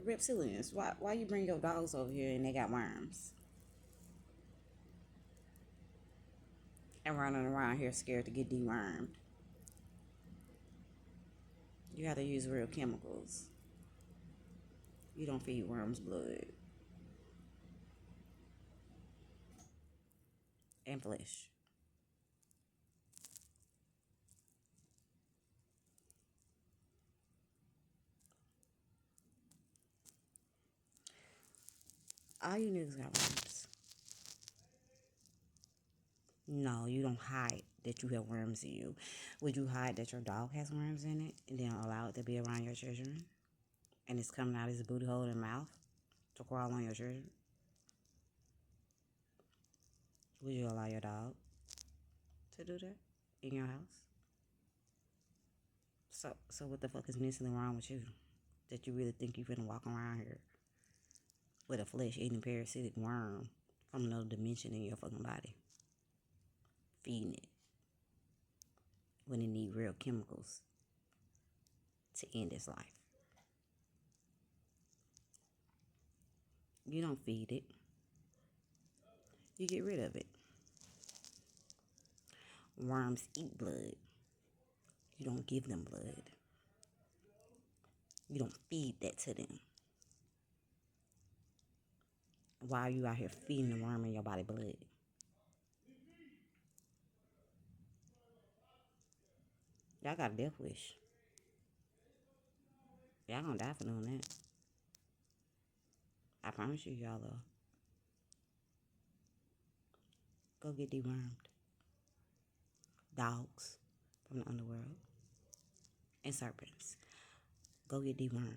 reptilians. Why you bring your dogs over here and they got worms and running around here scared to get dewormed? You have to use real chemicals. You don't feed worms blood and flesh. All you niggas got worms. No, you don't hide that you have worms in you. Would you hide that your dog has worms in it and then allow it to be around your children? And it's coming out of his booty hole and mouth to crawl on your children? Would you allow your dog to do that in your house? So what the fuck is mentally wrong with you? That you really think you finna walk around here with a flesh-eating parasitic worm from another dimension in your fucking body, feeding it when it need real chemicals to end its life? You don't feed it. You get rid of it. Worms eat blood. You don't give them blood. You don't feed that to them. Why are you out here feeding the worm in your body blood? Y'all got a death wish. Y'all gonna die for doing that. I promise you, y'all are. Go get dewormed. Dogs from the underworld and serpents. Go get dewormed.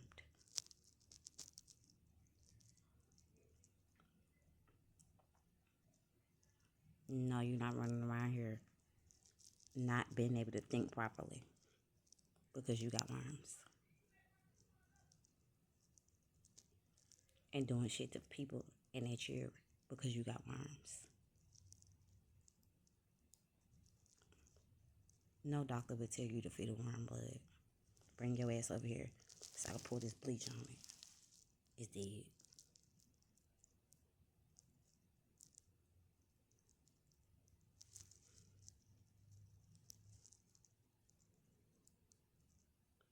No, you're not running around here not being able to think properly because you got worms. And doing shit to people and their children because you got worms. No doctor would tell you to feed a worm blood. Bring your ass over here so I can pour this bleach on it. It's dead.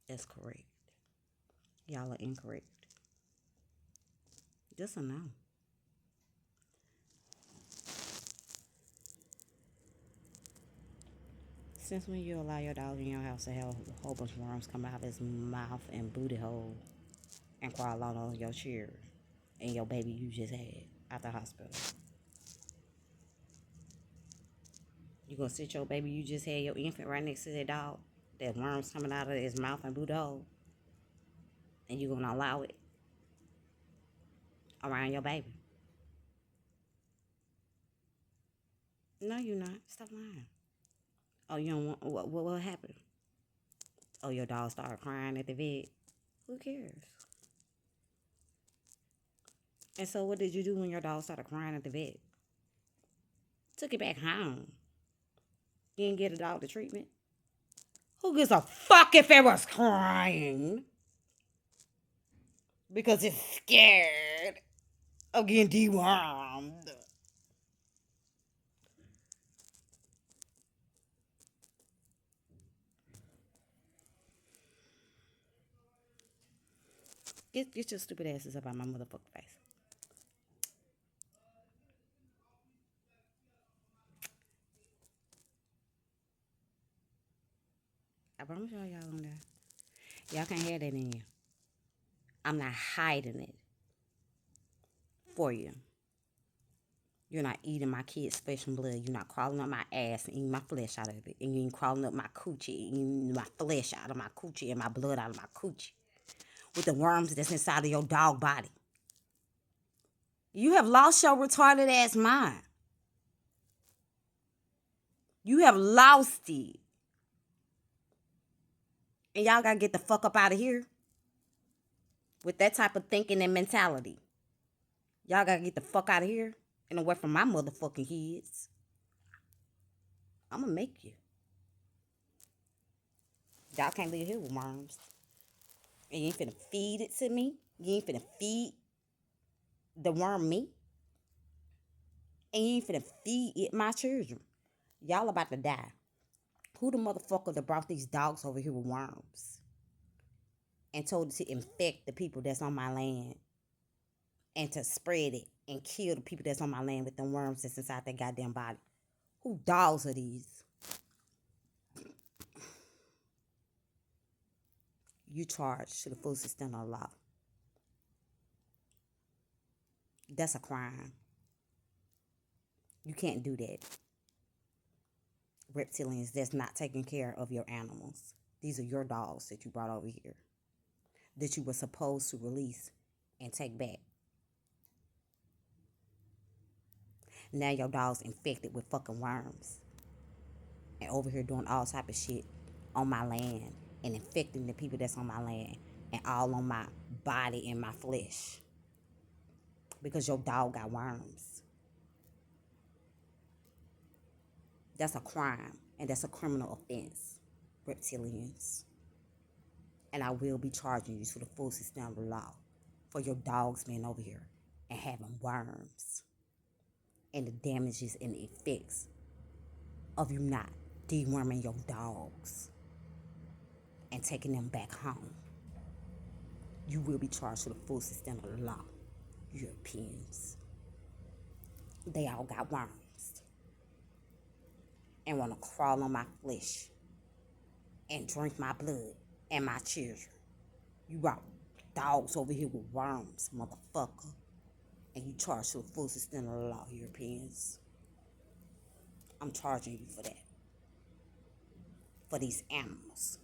That's correct. Y'all are incorrect. Just a no. Since when you allow your dog in your house to have a whole bunch of worms come out of his mouth and booty hole and crawl out on your chair and your baby you just had at the hospital? You gonna sit your baby you just had, your infant, right next to that dog, that worms coming out of his mouth and booty hole, and you gonna allow it around your baby? No, you're not. Stop lying. Oh, you don't want, what happened? Oh, your dog started crying at the vet. Who cares? And so what did you do when your dog started crying at the vet? Took it back home. You didn't get a dog the treatment? Who gives a fuck if it was crying? Because it's scared of getting dewormed. Get your stupid asses up out my motherfucking face. I promise y'all don't die. Y'all can't have that in you. I'm not hiding it for you. You're not eating my kid's flesh and blood. You're not crawling up my ass and eating my flesh out of it. And you ain't crawling up my coochie and eating my flesh out of my coochie and my blood out of my coochie. With the worms that's inside of your dog body. You have lost your retarded ass mind. You have lost it. And y'all gotta get the fuck up out of here with that type of thinking and mentality. Y'all gotta get the fuck out of here and away from my motherfucking kids. I'm gonna make you. Y'all can't live here with worms. And you ain't finna feed it to me. You ain't finna feed the worm me. And you ain't finna feed it my children. Y'all about to die. Who the motherfucker that brought these dogs over here with worms and told it to infect the people that's on my land and to spread it and kill the people that's on my land with them worms that's inside their goddamn body? Who dogs are these? You charged to the full extent of the law. That's a crime. You can't do that. Reptilians that's not taking care of your animals. These are your dogs that you brought over here that you were supposed to release and take back. Now your dog's infected with fucking worms and over here doing all type of shit on my land and infecting the people that's on my land and all on my body and my flesh because your dog got worms. That's a crime and that's a criminal offense, reptilians. And I will be charging you to the full extent of the law for your dogs being over here and having worms and the damages and the effects of you not deworming your dogs and taking them back home. You will be charged to the full extent of the law, Europeans. They all got worms and want to crawl on my flesh and drink my blood and my children. You brought dogs over here with worms, motherfucker. And you charged to the full extent of the law, Europeans. I'm charging you for that. For these animals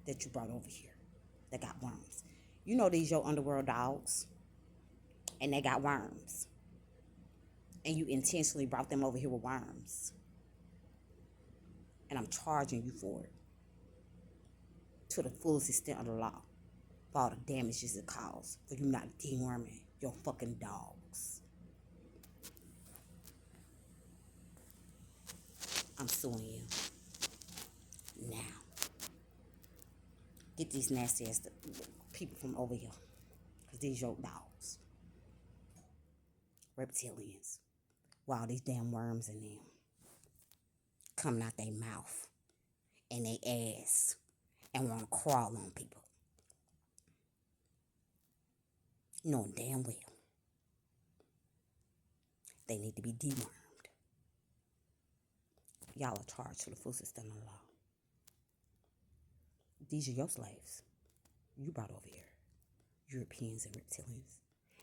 that you brought over here that got worms. You know these your underworld dogs. And they got worms. And you intentionally brought them over here with worms. And I'm charging you for it. To the fullest extent of the law. For all the damages it caused. For you not deworming your fucking dogs. I'm suing you. Now. Get these nasty ass people from over here. Because these your dogs. Reptilians. With all these damn worms in them. Coming out their mouth. And their ass. And want to crawl on people. Knowing damn well. They need to be dewormed. Y'all are charged to the full extent of the law. These are your slaves. You brought over here. Europeans and reptilians.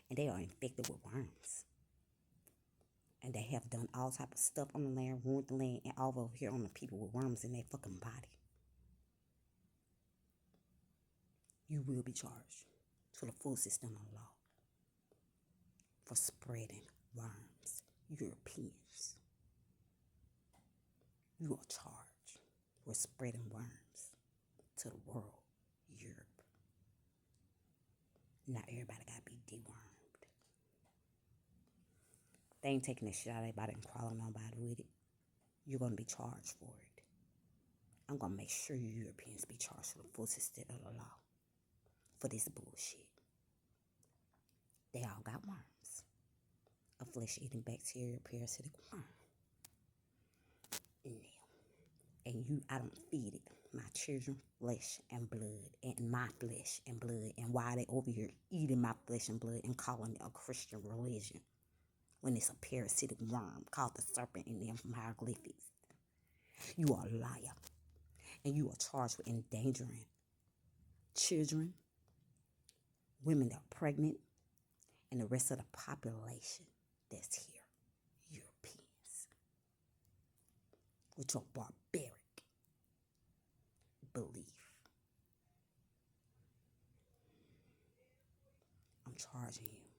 And they are infected with worms. And they have done all type of stuff on the land, ruined the land, and all over here on the people with worms in their fucking body. You will be charged to the full extent of the law for spreading worms. Europeans. You are charged with spreading worms to the world, Europe. Not everybody got to be dewormed. They ain't taking the shit out of everybody and crawling on nobody with it. You're going to be charged for it. I'm going to make sure you Europeans be charged to the full extent of the law for this bullshit. They all got worms. A flesh-eating bacteria parasitic worm. And you, I don't feed it. My children, flesh and blood, and my flesh and blood. And why they over here eating my flesh and blood and calling it a Christian religion when it's a parasitic worm called the serpent in them from hieroglyphics. You are a liar. And you are charged with endangering children, women that are pregnant, and the rest of the population that's here. Europeans. With your barbaric belief. I'm charging you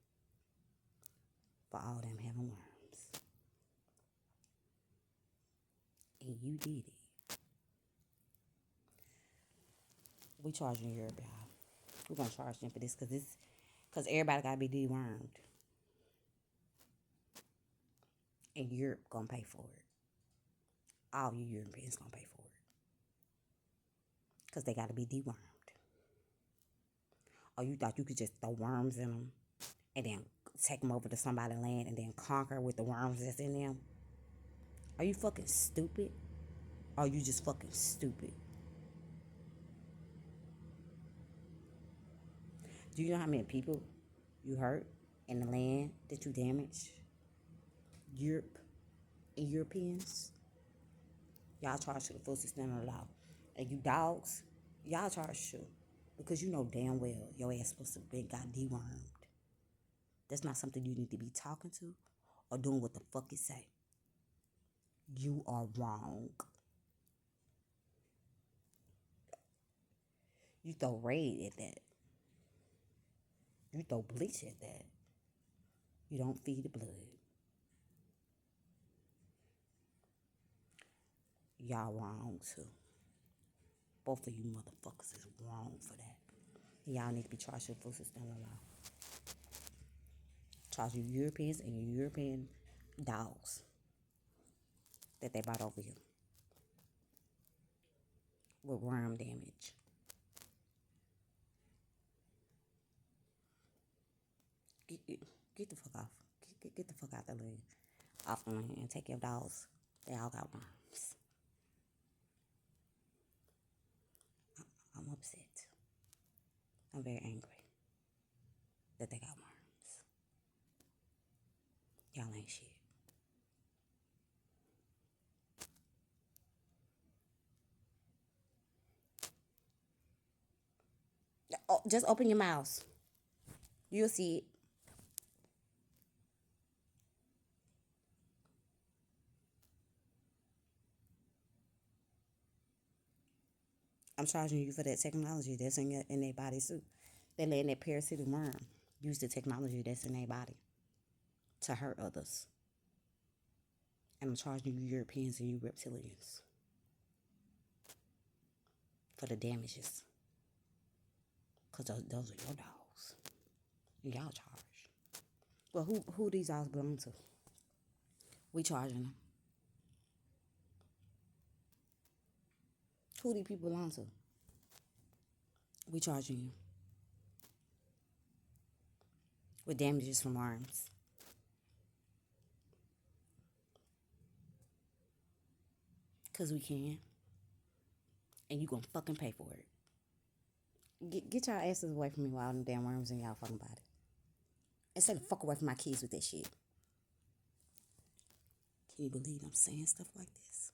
for all them having worms. And you did it. We charging Europe, y'all. We're going to charge them for this because everybody got to be dewormed. And Europe going to pay for it. All you Europeans going to pay for it. Because they got to be dewormed. Or you thought you could just throw worms in them and then take them over to somebody's land and then conquer with the worms that's in them? Are you fucking stupid? Or are you just fucking stupid? Do you know how many people you hurt in the land that you damaged? Europe and Europeans? Y'all charged to the full extent of the law. And you dogs, y'all charged too. Because you know damn well your ass supposed to be got dewormed. That's not something you need to be talking to or doing what the fuck it say. You are wrong. You throw raid at that. You throw bleach at that. You don't feed the blood. Y'all wrong too. Both of you motherfuckers is wrong for that. Y'all need to be charged with full system of law. Charge you Europeans and your European dogs that they brought over here with worm damage. Get the fuck off. Get the fuck out the land. Off the land and take your dogs. They all got worms. I'm upset. I'm very angry that they got worms. Y'all ain't shit. Oh, just open your mouth. You'll see it. I'm charging you for that technology that's in their body suit. They letting that parasitic worm use the technology that's in their body to hurt others. And I'm charging you Europeans and you reptilians for the damages. Because those are your dogs. And y'all charge. Well, who these dogs belong to? We charging them. Who these people belong to? We charging you. With damages from worms. Because we can. And you gonna fucking pay for it. Get y'all asses away from me with all them damn worms in y'all fucking body. And stay the fuck away from my kids with that shit. Can you believe I'm saying stuff like this?